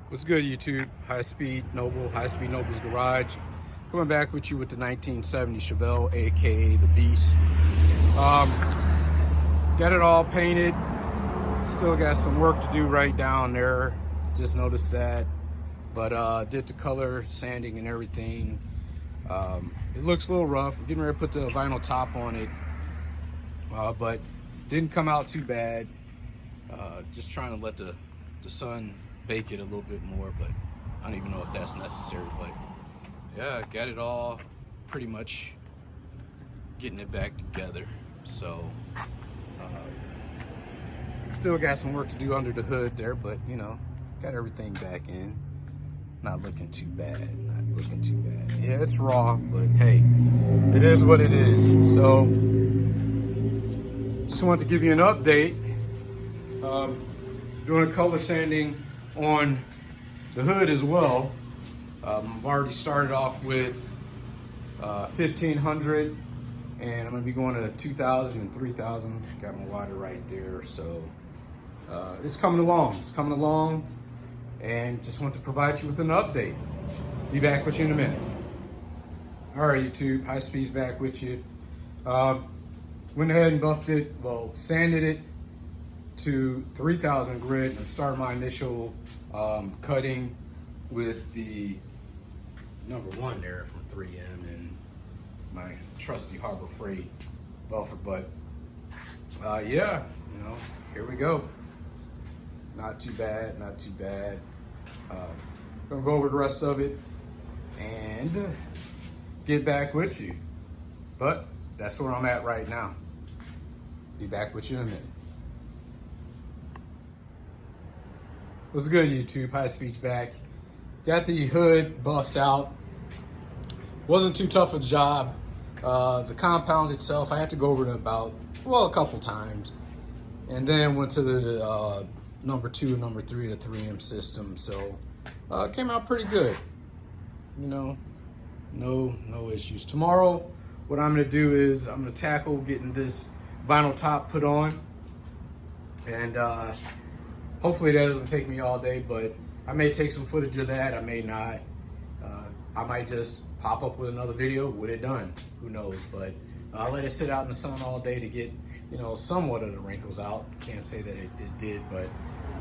What's good, YouTube? High Speed Noble's Garage. Coming back with you with the 1970 Chevelle, aka the Beast. Got it all painted. Still got some work to do right down there. Just noticed that. But did the color, sanding and everything. It looks a little rough. I'm getting ready to put the vinyl top on it. But didn't come out too bad. Just trying to let the sun bake it a little bit more, but I don't even know if that's necessary. But yeah, got it all pretty much getting it back together. So still got some work to do under the hood there, but you know, got everything back in. Not looking too bad, not looking too bad. Yeah, it's raw, but hey, it is what it is. So just wanted to give you an update. Doing a color sanding on the hood as well. I've already started off with 1500, and I'm gonna be going to 2000 and 3000. Got my water right there, so it's coming along. It's coming along, and just want to provide you with an update. Be back with you in a minute. All right, YouTube, High Speed's back with you. Went ahead and buffed it, well, sanded it to 3000 grit and started my initial cutting with the #1 there from 3M and my trusty Harbor Freight buffer. But yeah, you know, here we go. Not too bad, not too bad. Gonna go over the rest of it and get back with you. But that's where I'm at right now. Be back with you in a minute. What's good, YouTube? High Speed's back. Got the hood buffed out. Wasn't too tough a job. The compound itself, I had to go over it about, well, a couple times. And then went to the #2 and #3 of the 3M system. So it came out pretty good. You know, no issues. Tomorrow, what I'm gonna do is I'm gonna tackle getting this vinyl top put on. And hopefully that doesn't take me all day, but I may take some footage of that, I may not. I might just pop up with another video with it done, who knows. But I'll let it sit out in the sun all day to get, you know, somewhat of the wrinkles out. Can't say that it did, but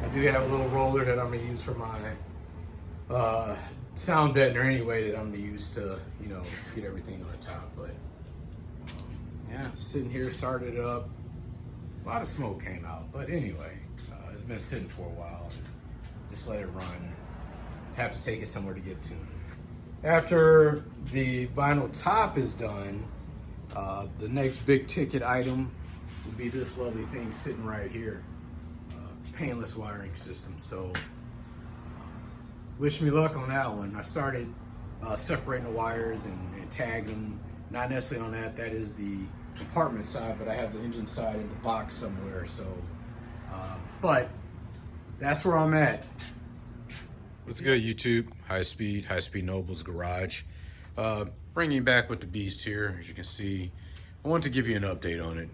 I do have a little roller that I'm gonna use for my sound deadener anyway, that I'm gonna use to, you know, get everything on the top. But yeah, sitting here, started it up. A lot of smoke came out, but anyway. It's been sitting for a while. Just let it run. Have to take it somewhere to get to. After the vinyl top is done, the next big ticket item will be this lovely thing sitting right here. Painless wiring system. So wish me luck on that one. I started separating the wires and tagging them. Not necessarily on that. That is the compartment side, but I have the engine side in the box somewhere. So. But that's where I'm at. What's good, YouTube? High Speed Noble's Garage. Bringing you back with the Beast here. As you can see, I want to give you an update on it.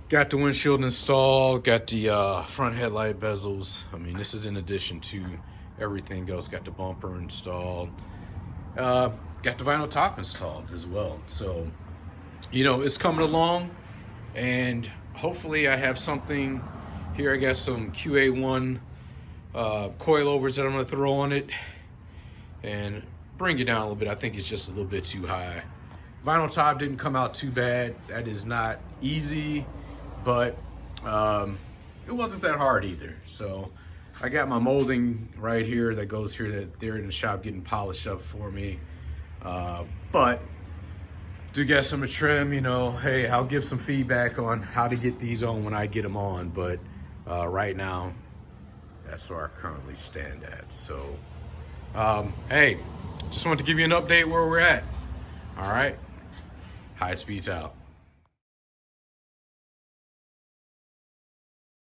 Got the windshield installed, got the front headlight bezels. I mean, this is in addition to everything else. Got the bumper installed. Got the vinyl top installed as well. So, you know, it's coming along, and hopefully I have something here. I got some QA1 coilovers that I'm gonna throw on it and bring it down a little bit. I think it's just a little bit too high. Vinyl top didn't come out too bad. That is not easy, but it wasn't that hard either. So I got my molding right here that goes here, that they're in the shop getting polished up for me. But do get some trim, you know. Hey, I'll give some feedback on how to get these on when I get them on, but right now, that's where I currently stand at. So, hey, just wanted to give you an update where we're at. All right, High Speed's out.